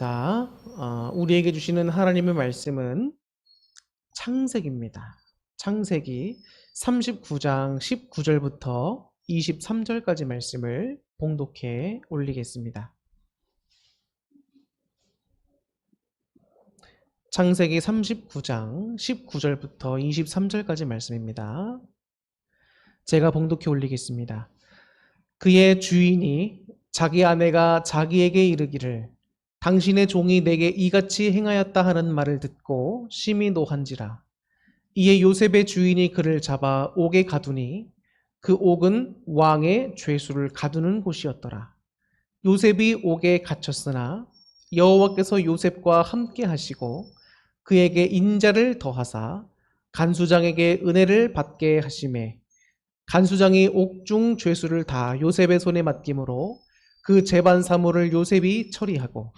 자, 우리에게 주시는 하나님의 말씀은 창세기입니다. 창세기 39장 19절부터 23절까지 말씀을 봉독해 올리겠습니다. 창세기 39장 19절부터 23절까지 말씀입니다. 제가 봉독해 올리겠습니다. 그의 주인이 자기 아내가 자기에게 이르기를 당신의 종이 내게 이같이 행하였다 하는 말을 듣고 심히 노한지라. 이에 요셉의 주인이 그를 잡아 옥에 가두니 그 옥은 왕의 죄수를 가두는 곳이었더라. 요셉이 옥에 갇혔으나 여호와께서 요셉과 함께 하시고 그에게 인자를 더하사 간수장에게 은혜를 받게 하시매 간수장이 옥중 죄수를 다 요셉의 손에 맡김으로 그 재반 사물을 요셉이 처리하고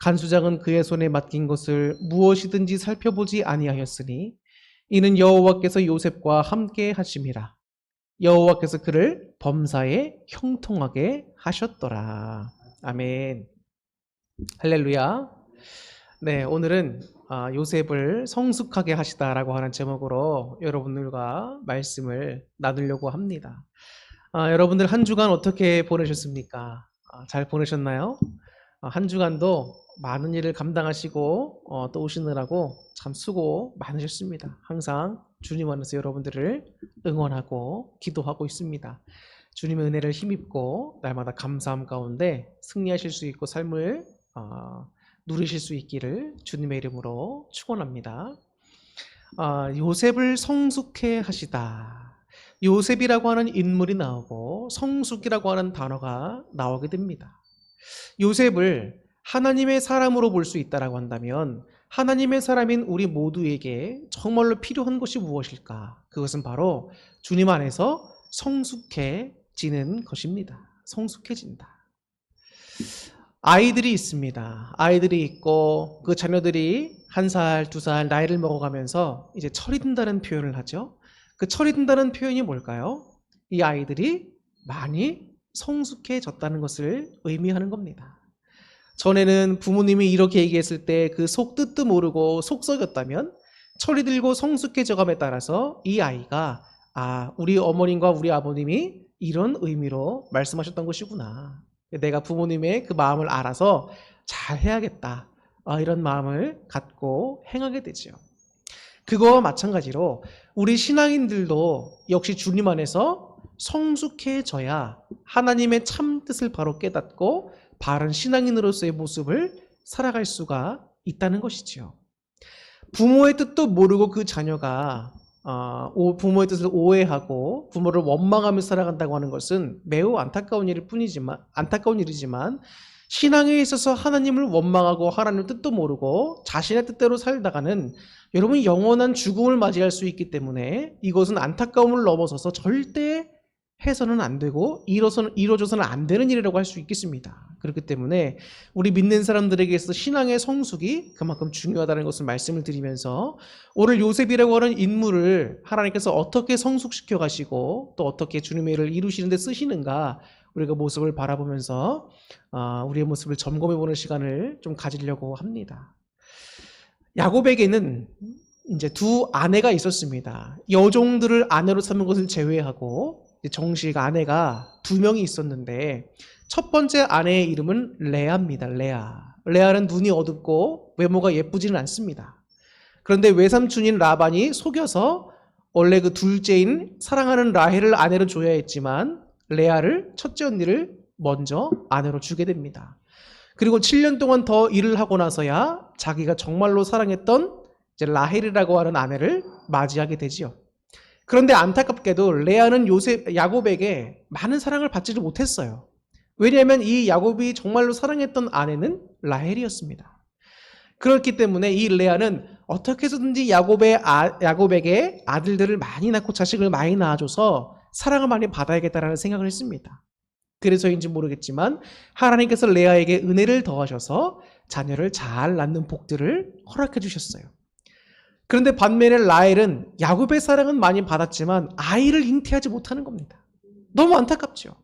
간수장은 그의 손에 맡긴 것을 무엇이든지 살펴보지 아니하였으니 이는 여호와께서 요셉과 함께 하심이라. 여호와께서 그를 범사에 형통하게 하셨더라. 아멘. 할렐루야. 네, 오늘은 요셉을 성숙하게 하시다라고 하는 제목으로 여러분들과 말씀을 나누려고 합니다. 여러분들 한 주간 어떻게 보내셨습니까? 잘 보내셨나요? 한 주간도 많은 일을 감당하시고 또 오시느라고 참 수고 많으셨습니다. 항상 주님 안에서 여러분들을 응원하고 기도하고 있습니다. 주님의 은혜를 힘입고 날마다 감사함 가운데 승리하실 수 있고 삶을 누리실 수 있기를 주님의 이름으로 축원합니다. 요셉을 성숙해 하시다. 요셉이라고 하는 인물이 나오고 성숙이라고 하는 단어가 나오게 됩니다. 요셉을 하나님의 사람으로 볼 수 있다라고 한다면 하나님의 사람인 우리 모두에게 정말로 필요한 것이 무엇일까? 그것은 바로 주님 안에서 성숙해지는 것입니다. 성숙해진다. 아이들이 있습니다. 아이들이 있고 그 자녀들이 1살, 2살 나이를 먹어가면서 이제 철이 든다는 표현을 하죠. 그 철이 든다는 표현이 뭘까요? 이 아이들이 많이 성숙해졌다는 것을 의미하는 겁니다. 전에는 부모님이 이렇게 얘기했을 때 그 속 뜻도 모르고 속썩였다면 철이 들고 성숙해져감에 따라서 이 아이가 우리 어머님과 우리 아버님이 이런 의미로 말씀하셨던 것이구나. 내가 부모님의 그 마음을 알아서 잘 해야겠다. 이런 마음을 갖고 행하게 되죠. 그거와 마찬가지로 우리 신앙인들도 역시 주님 안에서 성숙해져야 하나님의 참 뜻을 바로 깨닫고 바른 신앙인으로서의 모습을 살아갈 수가 있다는 것이지요. 부모의 뜻도 모르고 그 자녀가 부모의 뜻을 오해하고 부모를 원망하며 살아간다고 하는 것은 매우 안타까운 일이지만 신앙에 있어서 하나님을 원망하고 하나님의 뜻도 모르고 자신의 뜻대로 살다가는 여러분 영원한 죽음을 맞이할 수 있기 때문에 이것은 안타까움을 넘어서서 절대 해서는 안 되고 이루어져서는 안 되는 일이라고 할 수 있겠습니다. 그렇기 때문에 우리 믿는 사람들에게 있어서 신앙의 성숙이 그만큼 중요하다는 것을 말씀을 드리면서 오늘 요셉이라고 하는 인물을 하나님께서 어떻게 성숙시켜 가시고 또 어떻게 주님의 일을 이루시는 데 쓰시는가 우리가 모습을 바라보면서 우리의 모습을 점검해 보는 시간을 좀 가지려고 합니다. 야곱에게는 이제 2 아내가 있었습니다. 여종들을 아내로 삼은 것을 제외하고 정식 아내가 2명이 있었는데 첫 번째 아내의 이름은 레아입니다. 레아는 눈이 어둡고 외모가 예쁘지는 않습니다. 그런데 외삼촌인 라반이 속여서 원래 그 둘째인 사랑하는 라헬을 아내로 줘야 했지만 레아를 첫째 언니를 먼저 아내로 주게 됩니다. 그리고 7년 동안 더 일을 하고 나서야 자기가 정말로 사랑했던 이제 라헬이라고 하는 아내를 맞이하게 되지요. 그런데 안타깝게도 레아는 야곱에게 많은 사랑을 받지를 못했어요. 왜냐하면 이 야곱이 정말로 사랑했던 아내는 라헬이었습니다. 그렇기 때문에 이 레아는 어떻게 해서든지 야곱에게 아들들을 많이 낳고 자식을 많이 낳아줘서 사랑을 많이 받아야겠다라는 생각을 했습니다. 그래서인지 모르겠지만 하나님께서 레아에게 은혜를 더하셔서 자녀를 잘 낳는 복들을 허락해 주셨어요. 그런데 반면에 라헬은 야곱의 사랑은 많이 받았지만 아이를 잉태하지 못하는 겁니다. 너무 안타깝죠.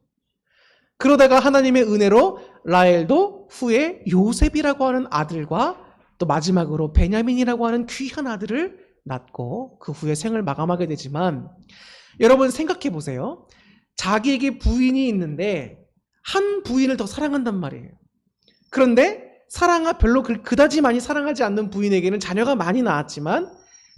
그러다가 하나님의 은혜로 라헬도 그리고 후에 요셉이라고 하는 아들과 또 마지막으로 베냐민이라고 하는 귀한 아들을 낳고 그 후에 생을 마감하게 되지만, 여러분 생각해 보세요. 자기에게 부인이 있는데 한 부인을 더 사랑한단 말이에요. 그런데 별로 그다지 많이 사랑하지 않는 부인에게는 자녀가 많이 낳았지만,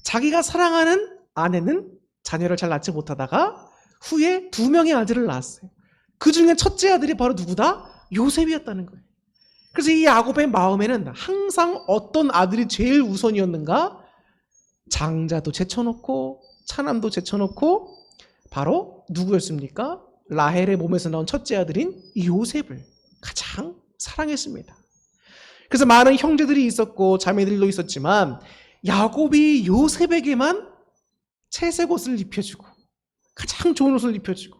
자기가 사랑하는 아내는 자녀를 잘 낳지 못하다가 후에 2명의 아들을 낳았어요. 그 중에 첫째 아들이 바로 누구다? 요셉이었다는 거예요. 그래서 이 야곱의 마음에는 항상 어떤 아들이 제일 우선이었는가? 장자도 제쳐놓고 차남도 제쳐놓고 바로 누구였습니까? 라헬의 몸에서 나온 첫째 아들인 요셉을 가장 사랑했습니다. 그래서 많은 형제들이 있었고 자매들도 있었지만 야곱이 요셉에게만 채색 옷을 입혀주고 가장 좋은 옷을 입혀주고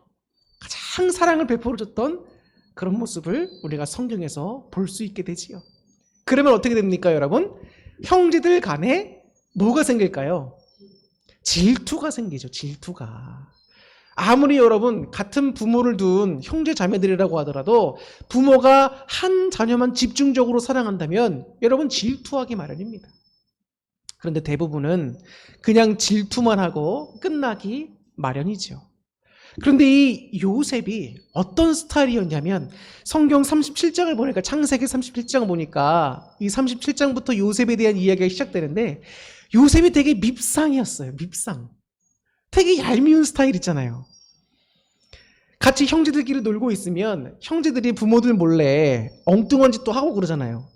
가장 사랑을 베풀어줬던 그런 모습을 우리가 성경에서 볼 수 있게 되지요. 그러면 어떻게 됩니까, 여러분? 형제들 간에 뭐가 생길까요? 질투가 생기죠. 질투가. 아무리 여러분 같은 부모를 둔 형제 자매들이라고 하더라도 부모가 한 자녀만 집중적으로 사랑한다면 여러분 질투하기 마련입니다. 그런데 대부분은 그냥 질투만 하고 끝나기 마련이죠. 그런데 이 요셉이 어떤 스타일이었냐면, 성경 37장을 보니까, 창세기 37장 보니까 이 37장부터 요셉에 대한 이야기가 시작되는데 요셉이 되게 밉상이었어요. 밉상. 되게 얄미운 스타일 있잖아요. 같이 형제들끼리 놀고 있으면 형제들이 부모들 몰래 엉뚱한 짓도 하고 그러잖아요.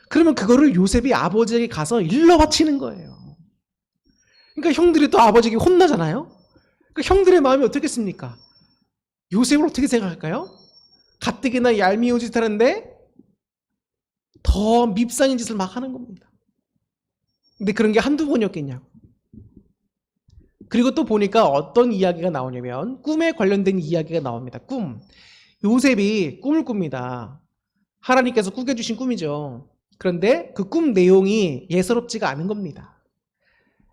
그러면 그거를 요셉이 아버지에게 가서 일러 바치는 거예요. 그러니까 형들이 또 아버지에게 혼나잖아요. 그러니까 형들의 마음이 어떻겠습니까? 요셉을 어떻게 생각할까요? 가뜩이나 얄미운 짓 하는데 더 밉상인 짓을 막 하는 겁니다. 근데 그런 게 한두 번이었겠냐고. 그리고 또 보니까 어떤 이야기가 나오냐면 꿈에 관련된 이야기가 나옵니다. 꿈. 요셉이 꿈을 꿉니다. 하나님께서 꾸게 주신 꿈이죠. 그런데 그 꿈 내용이 예사롭지가 않은 겁니다.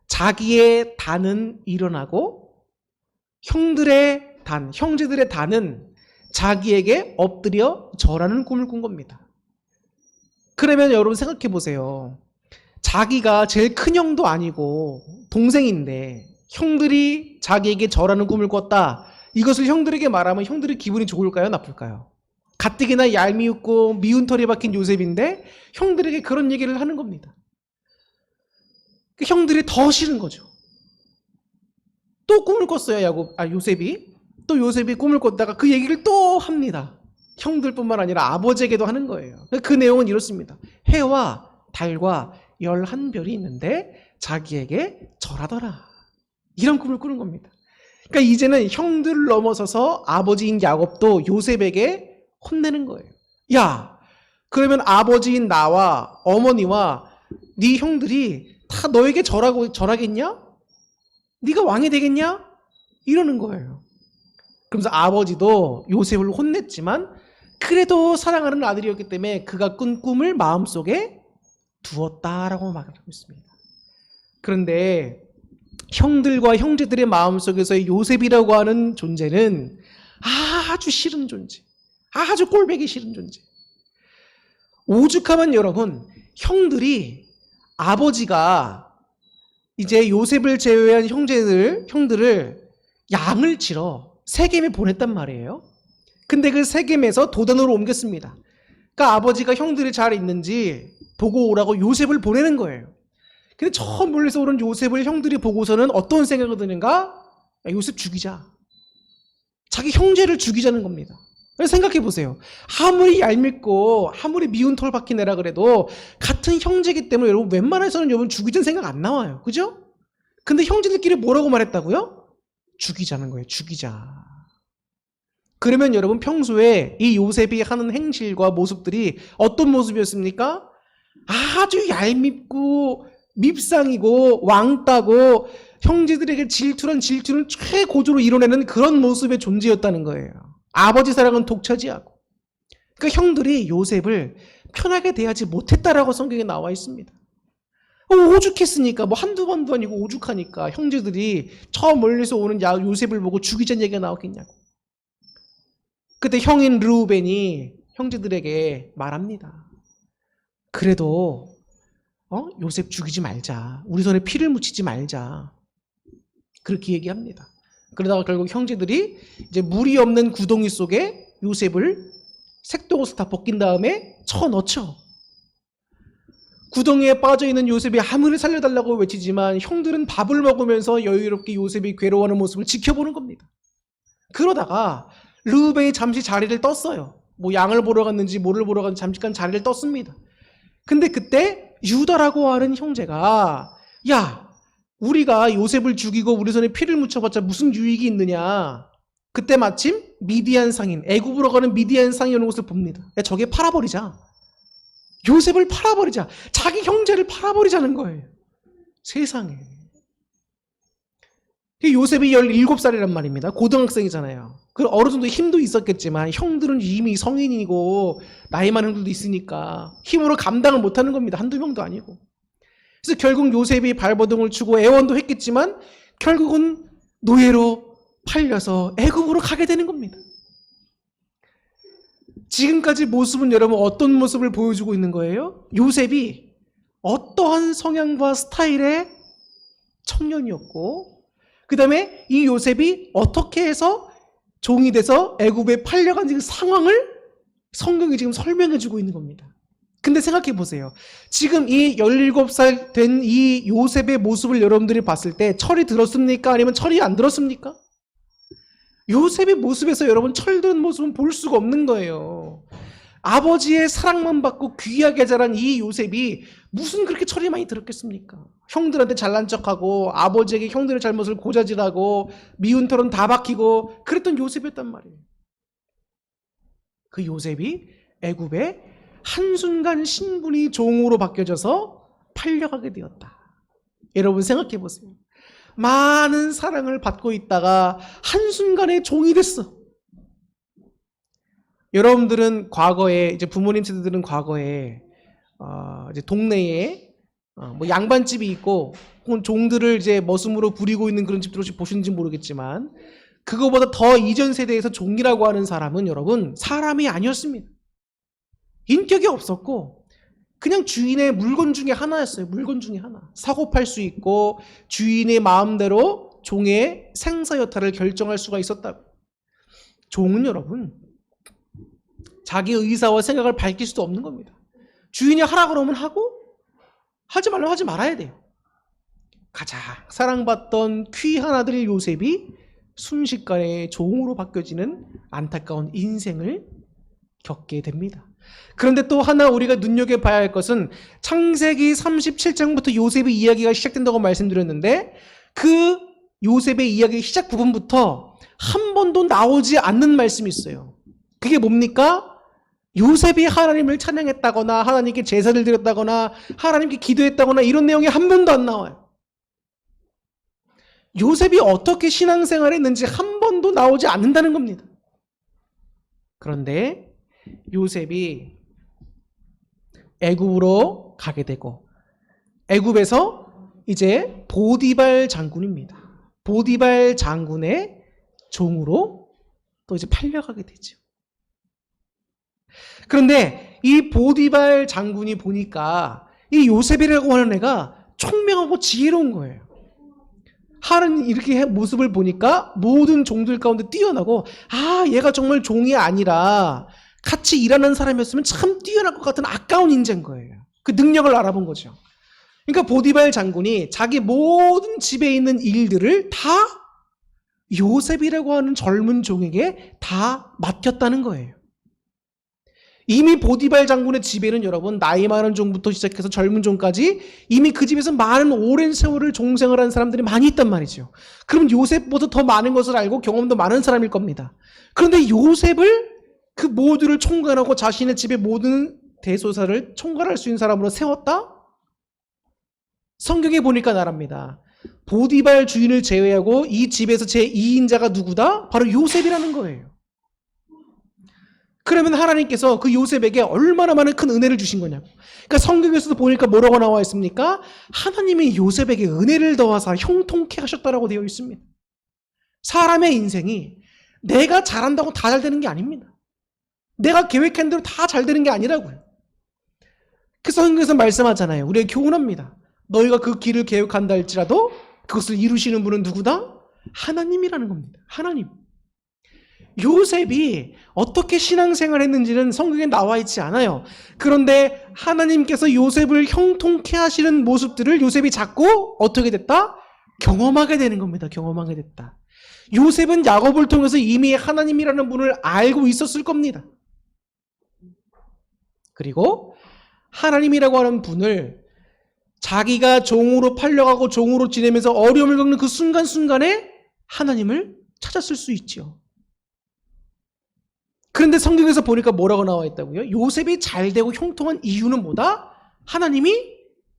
자기의 단은 일어나고 형제들의 단은 자기에게 엎드려 절하는 꿈을 꾼 겁니다. 그러면 여러분 생각해 보세요. 자기가 제일 큰 형도 아니고 동생인데 형들이 자기에게 절하는 꿈을 꿨다. 이것을 형들에게 말하면 형들의 기분이 좋을까요? 나쁠까요? 가뜩이나 얄미웠고 미운 털이 박힌 요셉인데 형들에게 그런 얘기를 하는 겁니다. 그 형들이 더 싫은 거죠. 또 꿈을 꿨어요. 요셉이. 또 요셉이 꿈을 꿨다가 그 얘기를 또 합니다. 형들뿐만 아니라 아버지에게도 하는 거예요. 그 내용은 이렇습니다. 해와 달과 11별이 있는데 자기에게 절하더라. 이런 꿈을 꾸는 겁니다. 그러니까 이제는 형들을 넘어서서 아버지인 야곱도 요셉에게 혼내는 거예요. 야, 그러면 아버지인 나와 어머니와 네 형들이 다 너에게 절하겠냐? 네가 왕이 되겠냐? 이러는 거예요. 그러면서 아버지도 요셉을 혼냈지만 그래도 사랑하는 아들이었기 때문에 그가 꾼 꿈을 마음속에 두었다라고 말하고 있습니다. 그런데 형들과 형제들의 마음속에서의 요셉이라고 하는 존재는 아주 싫은 존재, 아주 꼴보기 싫은 존재. 오죽하면 여러분, 아버지가 이제 요셉을 제외한 형들을 양을 치러 세겜에 보냈단 말이에요. 근데 그 세겜에서 도단으로 옮겼습니다. 그러니까 아버지가 형들이 잘 있는지 보고 오라고 요셉을 보내는 거예요. 근데 저 멀리서 오는 요셉을 형들이 보고서는 어떤 생각이 드는가? 야, 요셉 죽이자. 자기 형제를 죽이자는 겁니다. 생각해 보세요. 아무리 얄밉고 아무리 미운 털 박힌 애라 그래도 같은 형제이기 때문에 여러분 웬만해서는 여러분 죽이자는 생각 안 나와요. 그죠? 근데 형제들끼리 뭐라고 말했다고요? 죽이자는 거예요. 죽이자. 그러면 여러분 평소에 이 요셉이 하는 행실과 모습들이 어떤 모습이었습니까? 아주 얄밉고 밉상이고 왕따고 형제들에게 질투는 최고조로 이뤄내는 그런 모습의 존재였다는 거예요. 아버지 사랑은 독차지하고. 그러니까 형들이 요셉을 편하게 대하지 못했다라고 성경에 나와 있습니다. 오죽했으니까 뭐 한두 번도 아니고 오죽하니까 형제들이 저 멀리서 오는 요셉을 보고 죽이자는 얘기가 나왔겠냐고. 그때 형인 르우벤이 형제들에게 말합니다. 그래도 요셉 죽이지 말자. 우리 손에 피를 묻히지 말자. 그렇게 얘기합니다. 그러다가 결국 형제들이 이제 물이 없는 구덩이 속에 요셉을 색동옷을 다 벗긴 다음에 쳐넣죠. 구덩이에 빠져있는 요셉이 아무리 살려달라고 외치지만 형들은 밥을 먹으면서 여유롭게 요셉이 괴로워하는 모습을 지켜보는 겁니다. 그러다가 르우벤이 잠시 자리를 떴어요. 뭐 양을 보러 갔는지 뭐를 보러 갔는지 잠깐 자리를 떴습니다. 근데 그때 유다라고 하는 형제가 야, 우리가 요셉을 죽이고 우리 손에 피를 묻혀봤자 무슨 유익이 있느냐. 그때 마침 미디안 상인, 애굽으로 가는 미디안 상인이 오는 것을 봅니다. 야, 저게 팔아버리자. 요셉을 팔아버리자. 자기 형제를 팔아버리자는 거예요. 세상에. 요셉이 17살이란 말입니다. 고등학생이잖아요. 그 어느 정도 힘도 있었겠지만 형들은 이미 성인이고 나이 많은 형들도 있으니까 힘으로 감당을 못하는 겁니다. 한두 명도 아니고. 그래서 결국 요셉이 발버둥을 치고 애원도 했겠지만 결국은 노예로 팔려서 애굽으로 가게 되는 겁니다. 지금까지 모습은 여러분 어떤 모습을 보여주고 있는 거예요? 요셉이 어떠한 성향과 스타일의 청년이었고 그 다음에 이 요셉이 어떻게 해서 종이 돼서 애굽에 팔려간 그 상황을 성경이 지금 설명해 주고 있는 겁니다. 근데 생각해 보세요. 지금 이 17살 된 이 요셉의 모습을 여러분들이 봤을 때 철이 들었습니까? 아니면 철이 안 들었습니까? 요셉의 모습에서 여러분 철든 모습은 볼 수가 없는 거예요. 아버지의 사랑만 받고 귀하게 자란 이 요셉이 무슨 그렇게 철이 많이 들었겠습니까? 형들한테 잘난 척하고 아버지에게 형들의 잘못을 고자질하고 미운 털은 다 박히고 그랬던 요셉이었단 말이에요. 그 요셉이 애굽에 한순간 신분이 종으로 바뀌어져서 팔려가게 되었다. 여러분 생각해 보세요. 많은 사랑을 받고 있다가 한순간에 종이 됐어. 여러분들은 과거에 이제 부모님 세대들은 과거에 이제 동네에 뭐 양반집이 있고 혹은 종들을 이제 머슴으로 부리고 있는 그런 집들을 혹시 보시는지 모르겠지만 그거보다 더 이전 세대에서 종이라고 하는 사람은 여러분 사람이 아니었습니다. 인격이 없었고 그냥 주인의 물건 중에 하나였어요. 물건 중에 하나. 사고 팔 수 있고 주인의 마음대로 종의 생사 여탈을 결정할 수가 있었다고. 종은 여러분 자기 의사와 생각을 밝힐 수도 없는 겁니다. 주인이 하라 그러면 하고 하지 말라면 하지 말아야 돼요. 가장 사랑받던 귀한 아들 요셉이 순식간에 종으로 바뀌어지는 안타까운 인생을 겪게 됩니다. 그런데 또 하나 우리가 눈여겨봐야 할 것은 창세기 37장부터 요셉의 이야기가 시작된다고 말씀드렸는데 그 요셉의 이야기 시작 부분부터 한 번도 나오지 않는 말씀이 있어요. 그게 뭡니까? 요셉이 하나님을 찬양했다거나 하나님께 제사를 드렸다거나 하나님께 기도했다거나 이런 내용이 한 번도 안 나와요. 요셉이 어떻게 신앙생활을 했는지 한 번도 나오지 않는다는 겁니다. 그런데 요셉이 애굽으로 가게 되고 애굽에서 이제 보디발 장군입니다. 보디발 장군의 종으로 또 이제 팔려가게 되죠. 그런데 이 보디발 장군이 보니까 이 요셉이라고 하는 애가 총명하고 지혜로운 거예요. 하는 이렇게 모습을 보니까 모든 종들 가운데 뛰어나고 얘가 정말 종이 아니라 같이 일하는 사람이었으면 참 뛰어날 것 같은 아까운 인재인 거예요. 그 능력을 알아본 거죠. 그러니까 보디발 장군이 자기 모든 집에 있는 일들을 다 요셉이라고 하는 젊은 종에게 다 맡겼다는 거예요. 이미 보디발 장군의 집에는 여러분 나이 많은 종부터 시작해서 젊은 종까지 이미 그 집에서 많은 오랜 세월을 종생을 한 사람들이 많이 있단 말이죠. 그럼 요셉보다 더 많은 것을 알고 경험도 많은 사람일 겁니다. 그런데 요셉을 그 모두를 총괄하고 자신의 집의 모든 대소사를 총괄할 수 있는 사람으로 세웠다? 성경에 보니까 나랍니다. 보디발 주인을 제외하고 이 집에서 제2인자가 누구다? 바로 요셉이라는 거예요. 그러면 하나님께서 그 요셉에게 얼마나 많은 큰 은혜를 주신 거냐고. 그러니까 성경에서도 보니까 뭐라고 나와 있습니까? 하나님이 요셉에게 은혜를 더하사 형통케 하셨다라고 되어 있습니다. 사람의 인생이 내가 잘한다고 다 잘 되는 게 아닙니다. 내가 계획한 대로 다 잘 되는 게 아니라고요. 그 성경에서 말씀하잖아요. 우리에게 교훈합니다. 너희가 그 길을 계획한다 할지라도 그것을 이루시는 분은 누구다? 하나님이라는 겁니다. 하나님. 요셉이 어떻게 신앙생활을 했는지는 성경에 나와 있지 않아요. 그런데 하나님께서 요셉을 형통케 하시는 모습들을 요셉이 자꾸 어떻게 됐다? 경험하게 되는 겁니다. 경험하게 됐다. 요셉은 야곱을 통해서 이미 하나님이라는 분을 알고 있었을 겁니다. 그리고 하나님이라고 하는 분을 자기가 종으로 팔려가고 종으로 지내면서 어려움을 겪는 그 순간순간에 하나님을 찾았을 수 있죠. 그런데 성경에서 보니까 뭐라고 나와 있다고요? 요셉이 잘되고 형통한 이유는 뭐다? 하나님이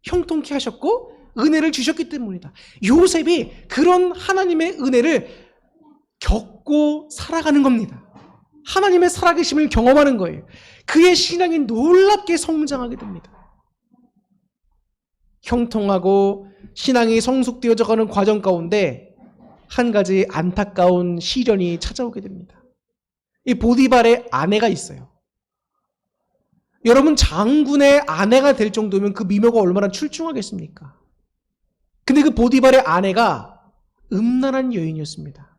형통케 하셨고 은혜를 주셨기 때문이다. 요셉이 그런 하나님의 은혜를 겪고 살아가는 겁니다. 하나님의 살아계심을 경험하는 거예요. 그의 신앙이 놀랍게 성장하게 됩니다. 형통하고 신앙이 성숙되어져 가는 과정 가운데 한 가지 안타까운 시련이 찾아오게 됩니다. 이 보디발의 아내가 있어요. 여러분, 장군의 아내가 될 정도면 그 미모가 얼마나 출중하겠습니까? 근데 그 보디발의 아내가 음란한 여인이었습니다.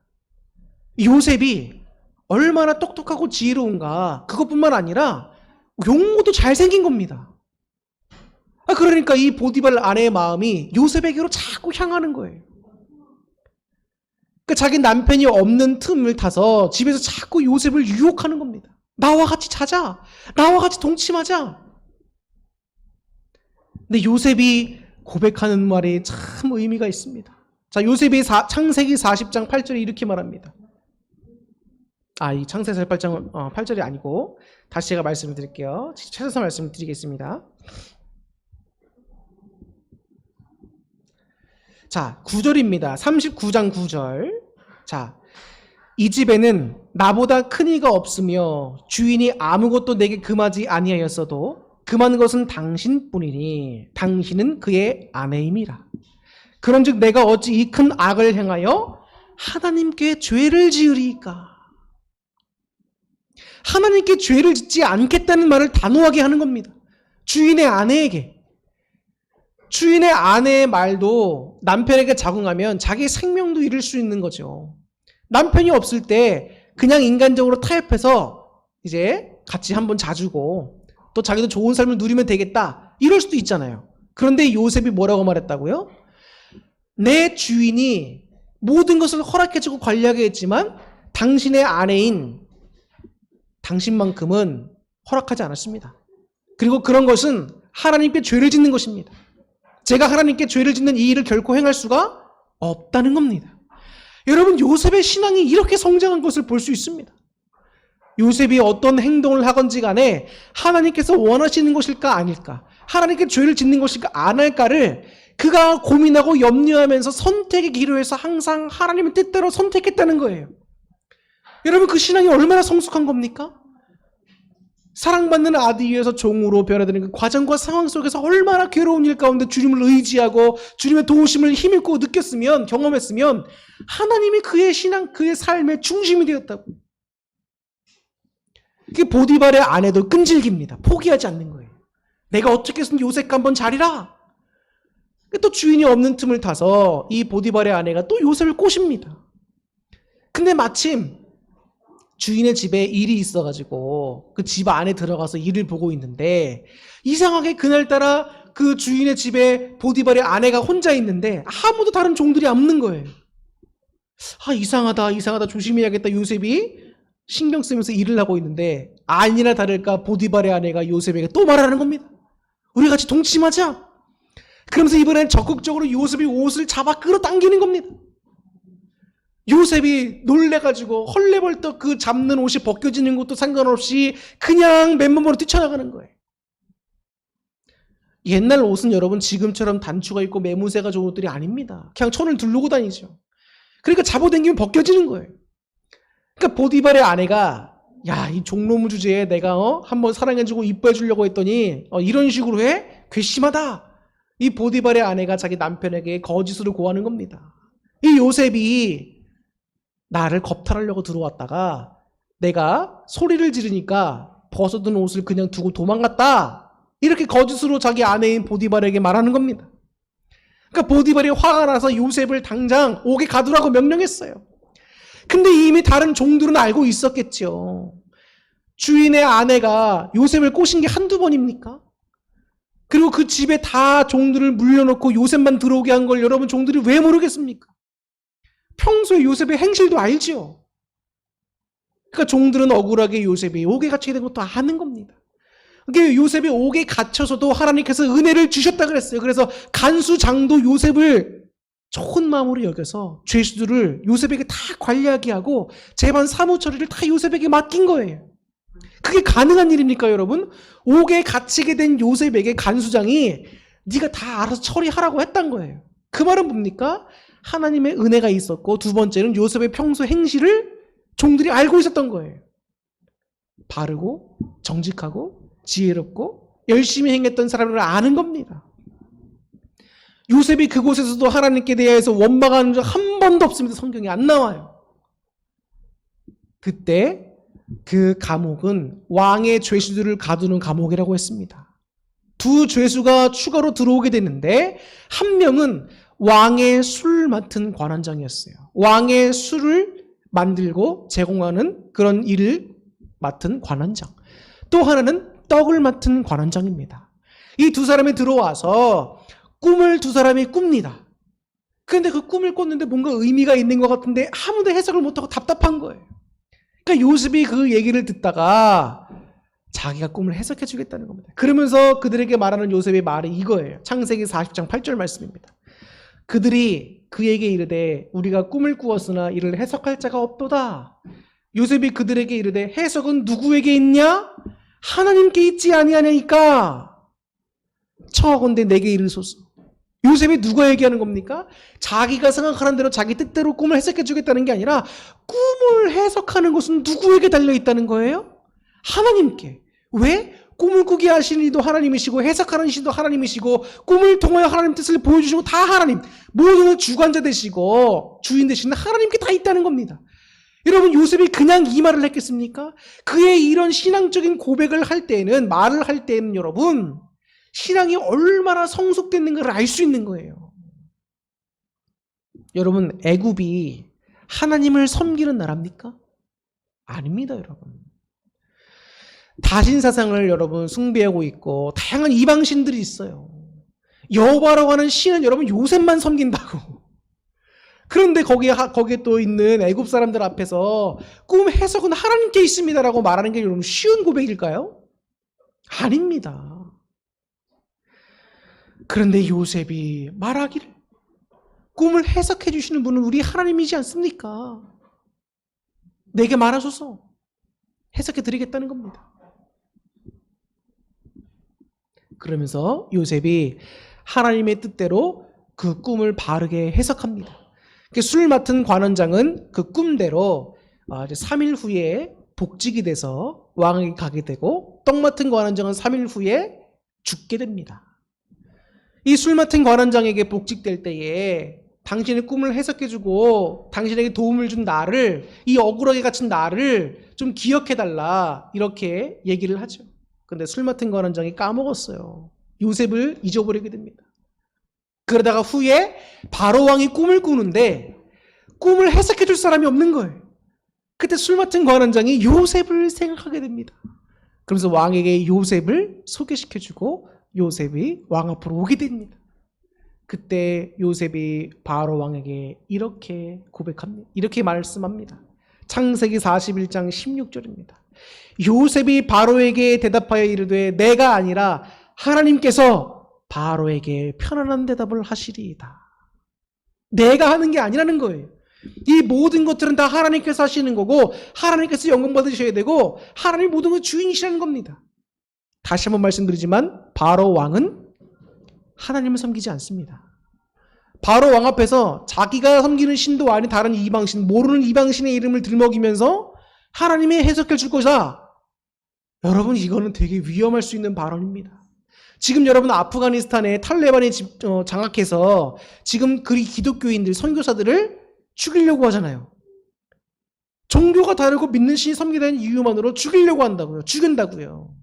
요셉이 얼마나 똑똑하고 지혜로운가, 그것뿐만 아니라 용모도 잘생긴 겁니다. 그러니까 이 보디발 아내의 마음이 요셉에게로 자꾸 향하는 거예요. 그러니까 자기 남편이 없는 틈을 타서 집에서 자꾸 요셉을 유혹하는 겁니다. 나와 같이 자자. 나와 같이 동침하자. 근데 요셉이 고백하는 말이 참 의미가 있습니다. 자, 요셉이 창세기 40장 8절에 이렇게 말합니다. 이 창세기 8장 8절이 아니고 다시 제가 말씀을 드릴게요. 찾아서 말씀을 드리겠습니다. 자, 9절입니다. 39장 9절. 자, 이 집에는 나보다 큰 이가 없으며 주인이 아무것도 내게 금하지 아니하였어도 금한 것은 당신뿐이니 당신은 그의 아내임이라. 그런즉 내가 어찌 이 큰 악을 행하여 하나님께 죄를 지으리이까. 하나님께 죄를 짓지 않겠다는 말을 단호하게 하는 겁니다. 주인의 아내에게. 주인의 아내의 말도 남편에게 적응하면 자기 생명도 잃을 수 있는 거죠. 남편이 없을 때 그냥 인간적으로 타협해서 이제 같이 한번 자주고 또 자기도 좋은 삶을 누리면 되겠다, 이럴 수도 있잖아요. 그런데 요셉이 뭐라고 말했다고요? 내 주인이 모든 것을 허락해주고 관리하게 했지만 당신의 아내인 당신만큼은 허락하지 않았습니다. 그리고 그런 것은 하나님께 죄를 짓는 것입니다. 제가 하나님께 죄를 짓는 이 일을 결코 행할 수가 없다는 겁니다. 여러분, 요셉의 신앙이 이렇게 성장한 것을 볼 수 있습니다. 요셉이 어떤 행동을 하건지 간에 하나님께서 원하시는 것일까 아닐까, 하나님께 죄를 짓는 것일까 안 할까를 그가 고민하고 염려하면서 선택의 기로에서 항상 하나님의 뜻대로 선택했다는 거예요. 여러분, 그 신앙이 얼마나 성숙한 겁니까? 사랑받는 아들 위해서 종으로 변화되는 그 과정과 상황 속에서 얼마나 괴로운 일 가운데 주님을 의지하고 주님의 도우심을 힘입고 느꼈으면, 경험했으면 하나님이 그의 신앙, 그의 삶의 중심이 되었다고. 그게 보디발의 아내도 끈질깁니다. 포기하지 않는 거예요. 내가 어떻게 해서든 요셉과 한번 자리라. 또 주인이 없는 틈을 타서 이 보디발의 아내가 또 요셉을 꼬십니다. 근데 마침 주인의 집에 일이 있어가지고 그 집 안에 들어가서 일을 보고 있는데 이상하게 그날따라 그 주인의 집에 보디발의 아내가 혼자 있는데 아무도 다른 종들이 없는 거예요. 이상하다 조심해야겠다 요셉이 신경 쓰면서 일을 하고 있는데 아니나 다를까 보디발의 아내가 요셉에게 또 말하는 겁니다. 우리 같이 동침하자. 그러면서 이번엔 적극적으로 요셉이 옷을 잡아 끌어당기는 겁니다. 요셉이 놀래가지고 헐레벌떡 그 잡는 옷이 벗겨지는 것도 상관없이 그냥 맨몸으로 뛰쳐나가는 거예요. 옛날 옷은 여러분 지금처럼 단추가 있고 매무새가 좋은 옷들이 아닙니다. 그냥 천을 두르고 다니죠. 그러니까 잡아당기면 벗겨지는 거예요. 그러니까 보디발의 아내가 이 종로무 주제에 내가 한번 사랑해주고 이뻐해주려고 했더니 이런 식으로 해? 괘씸하다. 이 보디발의 아내가 자기 남편에게 거짓으로 고하는 겁니다. 이 요셉이 나를 겁탈하려고 들어왔다가 내가 소리를 지르니까 벗어둔 옷을 그냥 두고 도망갔다. 이렇게 거짓으로 자기 아내인 보디발에게 말하는 겁니다. 그러니까 보디발이 화가 나서 요셉을 당장 옥에 가두라고 명령했어요. 근데 이미 다른 종들은 알고 있었겠죠. 주인의 아내가 요셉을 꼬신 게 한두 번입니까? 그리고 그 집에 다 종들을 물려놓고 요셉만 들어오게 한 걸 여러분 종들이 왜 모르겠습니까? 평소에 요셉의 행실도 알지요. 그러니까 종들은 억울하게 요셉이 옥에 갇히게 된 것도 아는 겁니다. 그러니까 요셉이 옥에 갇혀서도 하나님께서 은혜를 주셨다 그랬어요. 그래서 간수장도 요셉을 좋은 마음으로 여겨서 죄수들을 요셉에게 다 관리하게 하고 재반 사무 처리를 다 요셉에게 맡긴 거예요. 그게 가능한 일입니까, 여러분? 옥에 갇히게 된 요셉에게 간수장이 네가 다 알아서 처리하라고 했단 거예요. 그 말은 뭡니까? 하나님의 은혜가 있었고, 두 번째는 요셉의 평소 행실을 종들이 알고 있었던 거예요. 바르고 정직하고 지혜롭고 열심히 행했던 사람을 아는 겁니다. 요셉이 그곳에서도 하나님께 대해서 원망하는 적 한 번도 없습니다. 성경에 안 나와요. 그때 그 감옥은 왕의 죄수들을 가두는 감옥이라고 했습니다. 두 죄수가 추가로 들어오게 됐는데 한 명은 왕의 술 맡은 관원장이었어요. 왕의 술을 만들고 제공하는 그런 일을 맡은 관원장. 또 하나는 떡을 맡은 관원장입니다. 이 두 사람이 들어와서 꿈을 두 사람이 꿉니다. 그런데 그 꿈을 꿨는데 뭔가 의미가 있는 것 같은데 아무도 해석을 못하고 답답한 거예요. 그러니까 요셉이 그 얘기를 듣다가 자기가 꿈을 해석해 주겠다는 겁니다. 그러면서 그들에게 말하는 요셉의 말이 이거예요. 창세기 40장 8절 말씀입니다. 그들이 그에게 이르되 우리가 꿈을 꾸었으나 이를 해석할 자가 없도다. 요셉이 그들에게 이르되 해석은 누구에게 있냐? 하나님께 있지 아니하냐니까. 청하건대 내게 이르소서. 요셉이 누가 얘기하는 겁니까? 자기가 생각하는 대로 자기 뜻대로 꿈을 해석해 주겠다는 게 아니라 꿈을 해석하는 것은 누구에게 달려있다는 거예요? 하나님께. 왜? 꿈을 꾸게 하시는 이도 하나님이시고 해석하는 이도 하나님이시고 꿈을 통하여 하나님 뜻을 보여주시고 다 하나님, 모든 주관자 되시고 주인 되시는 하나님께 다 있다는 겁니다. 여러분 요셉이 그냥 이 말을 했겠습니까? 그의 이런 신앙적인 고백을 할 때에는 말을 할 때에는 여러분 신앙이 얼마나 성숙됐는가를 알 수 있는 거예요. 여러분 애굽이 하나님을 섬기는 나라입니까? 아닙니다, 여러분. 다신사상을 여러분 숭배하고 있고 다양한 이방신들이 있어요. 여호와라고 하는 신은 여러분 요셉만 섬긴다고. 그런데 거기에 또 있는 애굽 사람들 앞에서 꿈 해석은 하나님께 있습니다라고 말하는 게 여러분 쉬운 고백일까요? 아닙니다. 그런데 요셉이 말하기를 꿈을 해석해 주시는 분은 우리 하나님이지 않습니까? 내게 말하소서 해석해 드리겠다는 겁니다. 그러면서 요셉이 하나님의 뜻대로 그 꿈을 바르게 해석합니다. 술 맡은 관원장은 그 꿈대로 이제 3일 후에 복직이 돼서 왕에게 가게 되고 떡 맡은 관원장은 3일 후에 죽게 됩니다. 이 술 맡은 관원장에게 복직될 때에 당신의 꿈을 해석해주고 당신에게 도움을 준 나를, 이 억울하게 갇힌 나를 좀 기억해달라 이렇게 얘기를 하죠. 근데 술 맡은 관원장이 까먹었어요. 요셉을 잊어버리게 됩니다. 그러다가 후에 바로 왕이 꿈을 꾸는데 꿈을 해석해줄 사람이 없는 거예요. 그때 술 맡은 관원장이 요셉을 생각하게 됩니다. 그러면서 왕에게 요셉을 소개시켜주고 요셉이 왕 앞으로 오게 됩니다. 그때 요셉이 바로 왕에게 이렇게 고백합니다. 이렇게 말씀합니다. 창세기 41장 16절입니다. 요셉이 바로에게 대답하여 이르되 내가 아니라 하나님께서 바로에게 편안한 대답을 하시리이다. 내가 하는 게 아니라는 거예요. 이 모든 것들은 다 하나님께서 하시는 거고 하나님께서 영광 받으셔야 되고 하나님 모든 것 주인이시라는 겁니다. 다시 한번 말씀드리지만 바로 왕은 하나님을 섬기지 않습니다. 바로 왕 앞에서 자기가 섬기는 신도 아닌 다른 이방신, 모르는 이방신의 이름을 들먹이면서 하나님의 해석해 줄 것이다. 여러분 이거는 되게 위험할 수 있는 발언입니다. 지금 여러분 아프가니스탄에 탈레반이 장악해서 지금 그 기독교인들, 선교사들을 죽이려고 하잖아요. 종교가 다르고 믿는 신이 섬기다는 이유만으로 죽이려고 한다고요. 죽인다고요.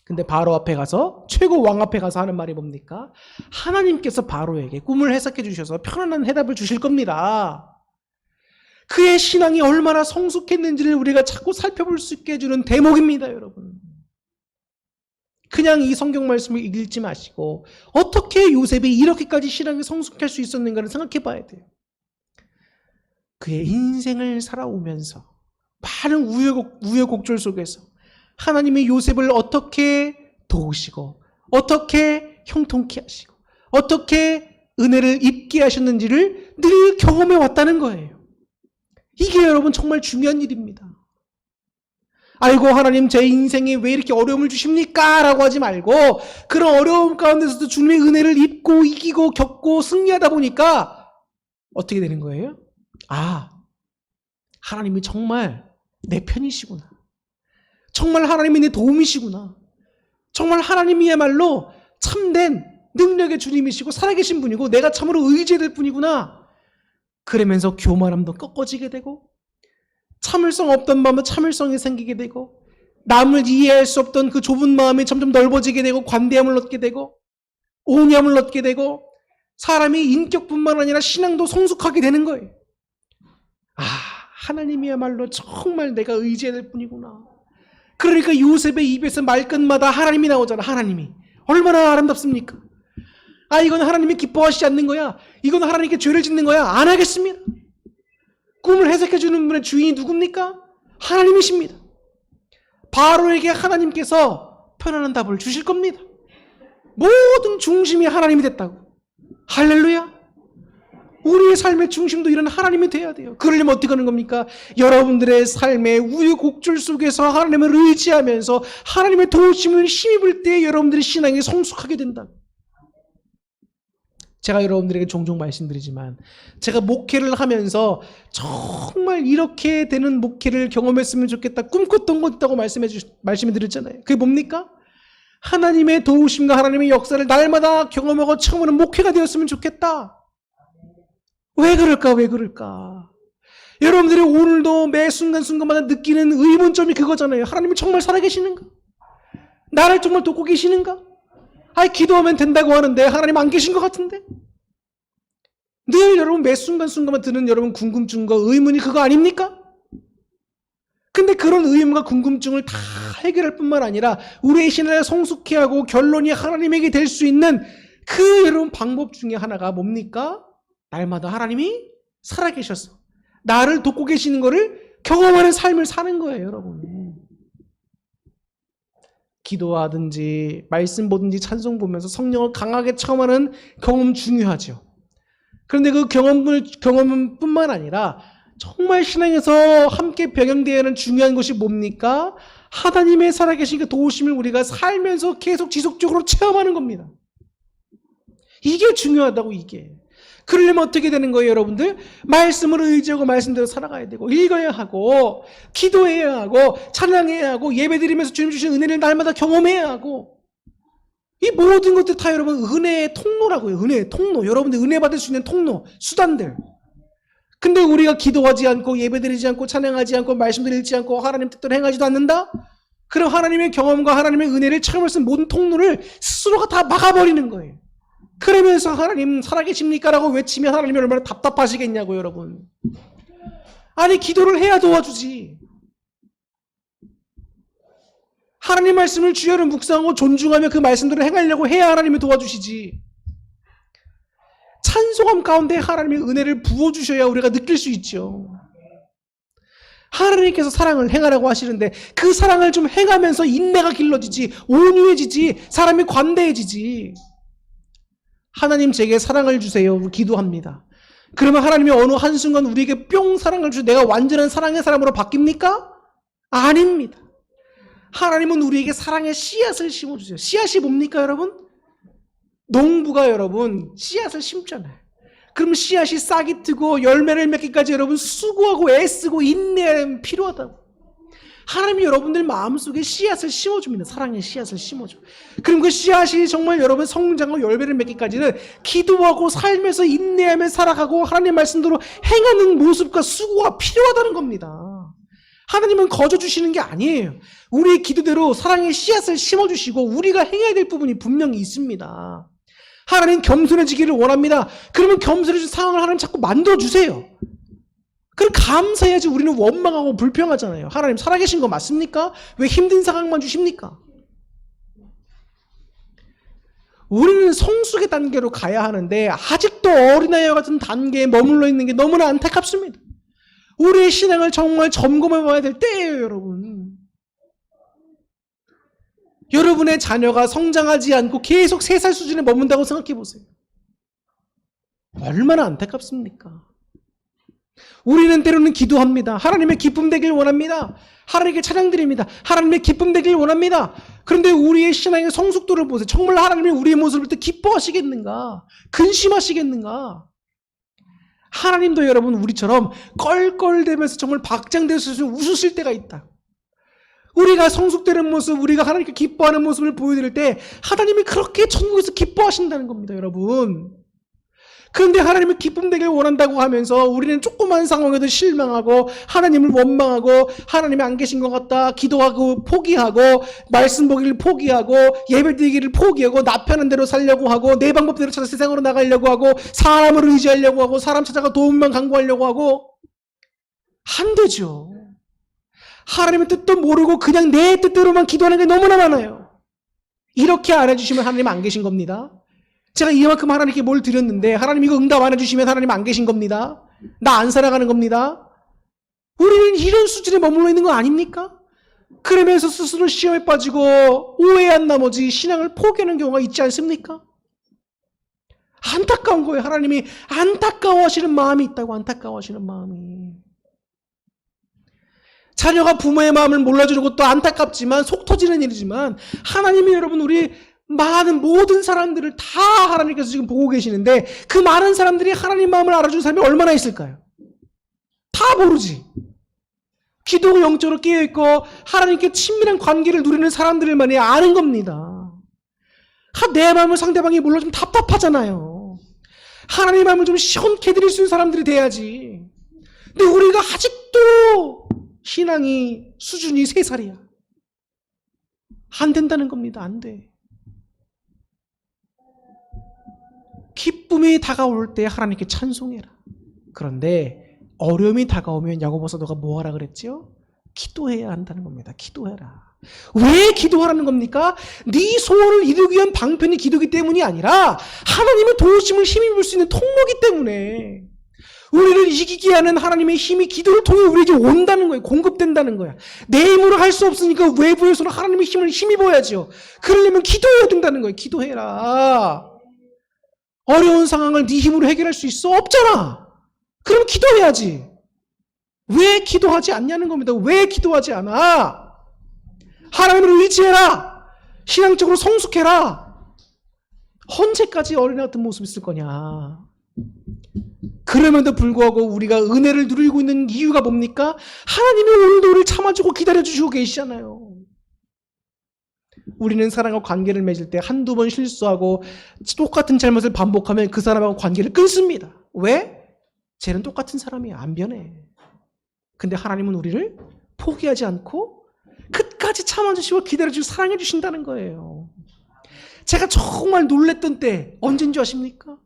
근데 바로 앞에 가서, 최고 왕 앞에 가서 하는 말이 뭡니까? 하나님께서 바로에게 꿈을 해석해 주셔서 편안한 해답을 주실 겁니다. 그의 신앙이 얼마나 성숙했는지를 우리가 자꾸 살펴볼 수 있게 해주는 대목입니다, 여러분. 그냥 이 성경 말씀을 읽지 마시고 어떻게 요셉이 이렇게까지 신앙이 성숙할 수 있었는가를 생각해 봐야 돼요. 그의 인생을 살아오면서 많은 우여곡절 속에서 하나님이 요셉을 어떻게 도우시고 어떻게 형통케 하시고 어떻게 은혜를 입게 하셨는지를 늘 경험해 왔다는 거예요. 이게 여러분 정말 중요한 일입니다. 아이고 하나님 제 인생에 왜 이렇게 어려움을 주십니까? 라고 하지 말고 그런 어려움 가운데서도 주님의 은혜를 입고 이기고 겪고 승리하다 보니까 어떻게 되는 거예요? 아, 하나님이 정말 내 편이시구나. 정말 하나님이 내 도움이시구나. 정말 하나님이야말로 참된 능력의 주님이시고 살아계신 분이고 내가 참으로 의지될 뿐이구나. 그러면서 교만함도 꺾어지게 되고 참을성 없던 마음은 참을성이 생기게 되고 남을 이해할 수 없던 그 좁은 마음이 점점 넓어지게 되고 관대함을 얻게 되고 온유함을 얻게 되고 사람이 인격뿐만 아니라 신앙도 성숙하게 되는 거예요. 아, 하나님이야말로 정말 내가 의지해야 될 뿐이구나. 그러니까 요셉의 입에서 말끝마다 하나님이 나오잖아. 하나님이 얼마나 아름답습니까? 아, 이건 하나님이 기뻐하시지 않는 거야. 이건 하나님께 죄를 짓는 거야. 안 하겠습니다. 꿈을 해석해 주는 분의 주인이 누굽니까? 하나님이십니다. 바로에게 하나님께서 편안한 답을 주실 겁니다. 모든 중심이 하나님이 됐다고. 할렐루야. 우리의 삶의 중심도 이런 하나님이 돼야 돼요. 그러려면 어떻게 하는 겁니까? 여러분들의 삶의 우여곡절 속에서 하나님을 의지하면서 하나님의 도우심을 힘입을 때 여러분들의 신앙이 성숙하게 된다. 제가 여러분들에게 종종 말씀드리지만 제가 목회를 하면서 정말 이렇게 되는 목회를 경험했으면 좋겠다 꿈꿨던 것 있다고 말씀해 드렸잖아요. 그게 뭡니까? 하나님의 도우심과 하나님의 역사를 날마다 경험하고 처음으로 목회가 되었으면 좋겠다. 왜 그럴까? 왜 그럴까? 여러분들이 오늘도 매 순간순간마다 느끼는 의문점이 그거잖아요. 하나님이 정말 살아계시는가? 나를 정말 돕고 계시는가? 아니 기도하면 된다고 하는데 하나님 안 계신 것 같은데? 늘 여러분 매 순간순간만 드는 여러분 궁금증과 의문이 그거 아닙니까? 근데 그런 의문과 궁금증을 다 해결할 뿐만 아니라 우리의 신앙을 성숙케 하고 결론이 하나님에게 될 수 있는 그 여러분 방법 중에 하나가 뭡니까? 날마다 하나님이 살아계셔서 나를 돕고 계시는 것을 경험하는 삶을 사는 거예요, 여러분. 기도하든지 말씀 보든지 찬송 보면서 성령을 강하게 체험하는 경험 중요하죠. 그런데 그 경험은 뿐만 아니라 정말 신앙에서 함께 병행되어야 하는 중요한 것이 뭡니까? 하나님의 살아계신 그 도우심을 우리가 살면서 계속 지속적으로 체험하는 겁니다. 이게 중요하다고 이게. 그러려면 어떻게 되는 거예요, 여러분들? 말씀을 의지하고 말씀대로 살아가야 되고 읽어야 하고 기도해야 하고 찬양해야 하고 예배드리면서 주님 주신 은혜를 날마다 경험해야 하고 이 모든 것들 다 여러분 은혜의 통로라고요. 은혜의 통로. 여러분들 은혜 받을 수 있는 통로, 수단들. 근데 우리가 기도하지 않고 예배드리지 않고 찬양하지 않고 말씀을 읽지 않고 하나님 뜻대로 행하지도 않는다? 그럼 하나님의 경험과 하나님의 은혜를 체험할 수 있는 모든 통로를 스스로가 다 막아버리는 거예요. 그러면서 하나님 살아계십니까? 라고 외치면 하나님이 얼마나 답답하시겠냐고 여러분. 아니 기도를 해야 도와주지. 하나님 말씀을 주야로 묵상하고 존중하며 그 말씀대로 행하려고 해야 하나님이 도와주시지. 찬송함 가운데 하나님의 은혜를 부어주셔야 우리가 느낄 수 있죠. 하나님께서 사랑을 행하라고 하시는데 그 사랑을 좀 행하면서 인내가 길러지지, 온유해지지, 사람이 관대해지지. 하나님 제게 사랑을 주세요. 기도합니다. 그러면 하나님이 어느 한순간 우리에게 뿅 사랑을 주셔 내가 완전한 사랑의 사람으로 바뀝니까? 아닙니다. 하나님은 우리에게 사랑의 씨앗을 심어주세요. 씨앗이 뭡니까 여러분? 농부가 여러분 씨앗을 심잖아요. 그럼 씨앗이 싹이 트고 열매를 맺기까지 여러분 수고하고 애쓰고 인내가 필요하다고. 하나님이 여러분들 마음속에 씨앗을 심어줍니다. 사랑의 씨앗을 심어줘. 그럼 그 씨앗이 정말 여러분 성장하고 열매를 맺기까지는 기도하고 살면서 인내하며 살아가고 하나님 말씀대로 행하는 모습과 수고가 필요하다는 겁니다. 하나님은 거저 주시는 게 아니에요. 우리의 기도대로 사랑의 씨앗을 심어주시고 우리가 행해야 될 부분이 분명히 있습니다. 하나님 겸손해지기를 원합니다. 그러면 겸손해진 상황을 하나님 자꾸 만들어주세요. 그럼 감사해야지. 우리는 원망하고 불평하잖아요. 하나님 살아계신 거 맞습니까? 왜 힘든 상황만 주십니까? 우리는 성숙의 단계로 가야 하는데 아직도 어린아이와 같은 단계에 머물러 있는 게 너무나 안타깝습니다. 우리의 신앙을 정말 점검해 봐야 될 때예요, 여러분. 여러분의 자녀가 성장하지 않고 계속 3살 수준에 머문다고 생각해 보세요. 얼마나 안타깝습니까? 우리는 때로는 기도합니다. 하나님의 기쁨 되길 원합니다. 하나님께 찬양드립니다. 하나님의 기쁨 되길 원합니다. 그런데 우리의 신앙의 성숙도를 보세요. 정말 하나님이 우리의 모습을 볼 때 기뻐하시겠는가? 근심하시겠는가? 하나님도 여러분 우리처럼 껄껄대면서 정말 박장대소서 웃으실 때가 있다. 우리가 성숙되는 모습, 우리가 하나님께 기뻐하는 모습을 보여드릴 때 하나님이 그렇게 천국에서 기뻐하신다는 겁니다, 여러분. 그런데 하나님의 기쁨 되길 원한다고 하면서 우리는 조그만 상황에도 실망하고 하나님을 원망하고 하나님이 안 계신 것 같다, 기도하고 포기하고 말씀 보기를 포기하고 예배 드리기를 포기하고 나 편한 대로 살려고 하고 내 방법대로 찾아 세상으로 나가려고 하고 사람을 의지하려고 하고 사람 찾아가 도움만 강구하려고 하고 안 되죠. 하나님의 뜻도 모르고 그냥 내 뜻대로만 기도하는 게 너무나 많아요. 이렇게 안 해주시면 하나님 안 계신 겁니다. 제가 이만큼 하나님께 뭘 드렸는데 하나님 이거 응답 안 해주시면 하나님 안 계신 겁니다. 나 안 살아가는 겁니다. 우리는 이런 수준에 머물러 있는 거 아닙니까? 그러면서 스스로 시험에 빠지고 오해한 나머지 신앙을 포기하는 경우가 있지 않습니까? 안타까운 거예요. 하나님이 안타까워하시는 마음이 있다고. 안타까워하시는 마음이. 자녀가 부모의 마음을 몰라주는 것도 안타깝지만 속 터지는 일이지만 하나님이 여러분 우리 많은 모든 사람들을 다 하나님께서 지금 보고 계시는데 그 많은 사람들이 하나님 마음을 알아주는 사람이 얼마나 있을까요? 다 모르지. 기도가 영적으로 깨어있고 하나님께 친밀한 관계를 누리는 사람들만이 아는 겁니다. 내 마음을 상대방이 몰라주면 답답하잖아요. 하나님의 마음을 좀 시원케 드릴 수 있는 사람들이 돼야지. 근데 우리가 아직도 신앙이 수준이 3살이야. 안 된다는 겁니다. 안 돼. 기쁨이 다가올 때 하나님께 찬송해라. 그런데 어려움이 다가오면 야고보서 너가 뭐 하라 그랬죠? 기도해야 한다는 겁니다. 기도해라. 왜 기도하라는 겁니까? 네 소원을 이루기 위한 방편이 기도기 때문이 아니라 하나님의 도우심을 힘입을 수 있는 통로기 때문에 우리를 이기게 하는 하나님의 힘이 기도를 통해 우리에게 온다는 거예요. 공급된다는 거야. 내 힘으로 할 수 없으니까 외부에서는 하나님의 힘을 힘입어야죠. 그러려면 기도해야 된다는 거예요. 기도해라. 어려운 상황을 네 힘으로 해결할 수 있어? 없잖아. 그럼 기도해야지. 왜 기도하지 않냐는 겁니다. 왜 기도하지 않아? 하나님을 의지해라. 신앙적으로 성숙해라. 언제까지 어린애 같은 모습이 있을 거냐? 그럼에도 불구하고 우리가 은혜를 누리고 있는 이유가 뭡니까? 하나님이 오늘도 우리를 참아주고 기다려주시고 계시잖아요. 우리는 사람과 관계를 맺을 때 한두 번 실수하고 똑같은 잘못을 반복하면 그 사람하고 관계를 끊습니다. 왜? 쟤는 똑같은 사람이야. 안 변해. 근데 하나님은 우리를 포기하지 않고 끝까지 참아주시고 기다려주시고 사랑해주신다는 거예요. 제가 정말 놀랬던 때 언제인지 아십니까?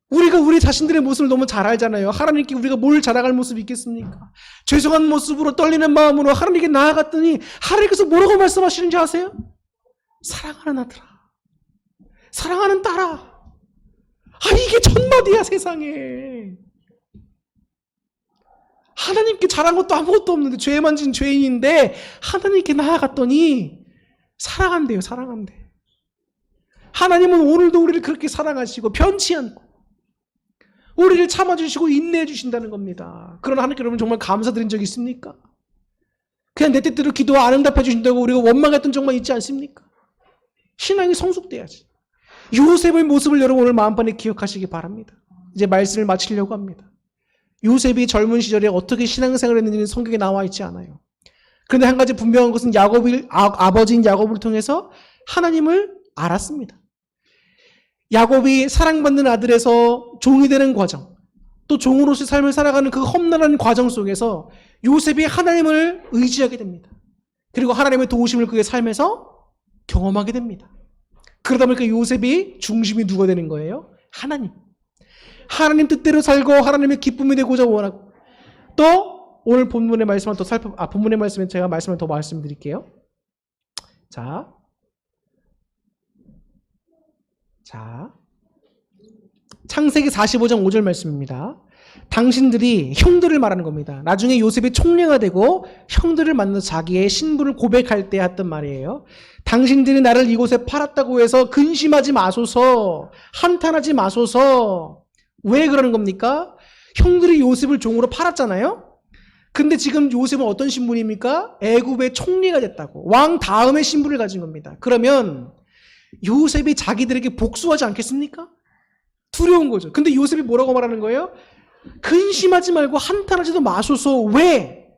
우리가 우리 자신들의 모습을 너무 잘 알잖아요. 하나님께 우리가 뭘 자랑할 모습이 있겠습니까? 죄송한 모습으로 떨리는 마음으로 하나님께 나아갔더니 하나님께서 뭐라고 말씀하시는지 아세요? 사랑하는 아들아, 사랑하는 딸아. 이게 첫마디야 세상에. 하나님께 잘한 것도 아무것도 없는데 죄만 진 죄인인데 하나님께 나아갔더니 사랑한대요. 사랑한대. 하나님은 오늘도 우리를 그렇게 사랑하시고 변치 않고 우리를 참아주시고 인내해 주신다는 겁니다. 그러나 하나님께 여러분 정말 감사드린 적이 있습니까? 그냥 내 뜻대로 기도 안 응답해 주신다고 우리가 원망했던 적만 있지 않습니까? 신앙이 성숙돼야지. 요셉의 모습을 여러분 오늘 마음판에 기억하시기 바랍니다. 이제 말씀을 마치려고 합니다. 요셉이 젊은 시절에 어떻게 신앙생활을 했는지는 성경에 나와 있지 않아요. 그런데 한 가지 분명한 것은 아버지인 야곱을 통해서 하나님을 알았습니다. 야곱이 사랑받는 아들에서 종이 되는 과정, 또 종으로서의 삶을 살아가는 그 험난한 과정 속에서 요셉이 하나님을 의지하게 됩니다. 그리고 하나님의 도우심을 그의 삶에서 경험하게 됩니다. 그러다 보니까 요셉이 중심이 누가 되는 거예요? 하나님. 하나님 뜻대로 살고 하나님의 기쁨이 되고자 원하고, 또 오늘 본문의 말씀을 또 본문의 말씀에 제가 말씀을 더 말씀드릴게요. 자, 창세기 45장 5절 말씀입니다. 당신들이 형들을 말하는 겁니다. 나중에 요셉이 총리가 되고 형들을 만나서 자기의 신분을 고백할 때 했던 말이에요. 당신들이 나를 이곳에 팔았다고 해서 근심하지 마소서, 한탄하지 마소서. 왜 그러는 겁니까? 형들이 요셉을 종으로 팔았잖아요. 근데 지금 요셉은 어떤 신분입니까? 애굽의 총리가 됐다고. 왕 다음의 신분을 가진 겁니다. 그러면 요셉이 자기들에게 복수하지 않겠습니까? 두려운 거죠. 근데 요셉이 뭐라고 말하는 거예요? 근심하지 말고 한탄하지도 마소서. 왜?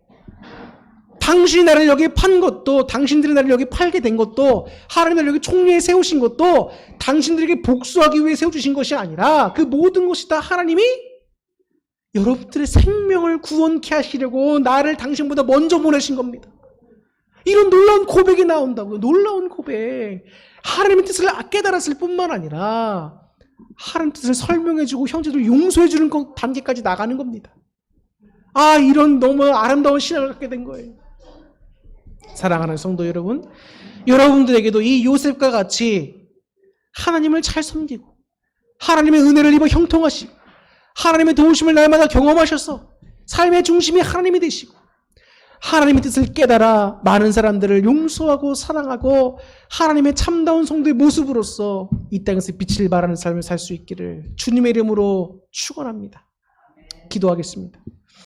당신이 나를 여기 판 것도, 당신들이 나를 여기 팔게 된 것도, 하나님이 나를 여기 총리에 세우신 것도 당신들에게 복수하기 위해 세워주신 것이 아니라 그 모든 것이 다 하나님이 여러분들의 생명을 구원케 하시려고 나를 당신보다 먼저 보내신 겁니다. 이런 놀라운 고백이 나온다고요. 놀라운 고백. 하나님의 뜻을 깨달았을 뿐만 아니라 하나님 뜻을 설명해주고 형제들 용서해주는 단계까지 나가는 겁니다. 이런 너무 아름다운 신앙을 갖게 된 거예요. 사랑하는 성도 여러분, 여러분들에게도 이 요셉과 같이 하나님을 잘 섬기고 하나님의 은혜를 입어 형통하시고 하나님의 도우심을 날마다 경험하셔서 삶의 중심이 하나님이 되시고 하나님의 뜻을 깨달아 많은 사람들을 용서하고 사랑하고 하나님의 참다운 성도의 모습으로서 이 땅에서 빛을 발하는 삶을 살 수 있기를 주님의 이름으로 축원합니다. 기도하겠습니다.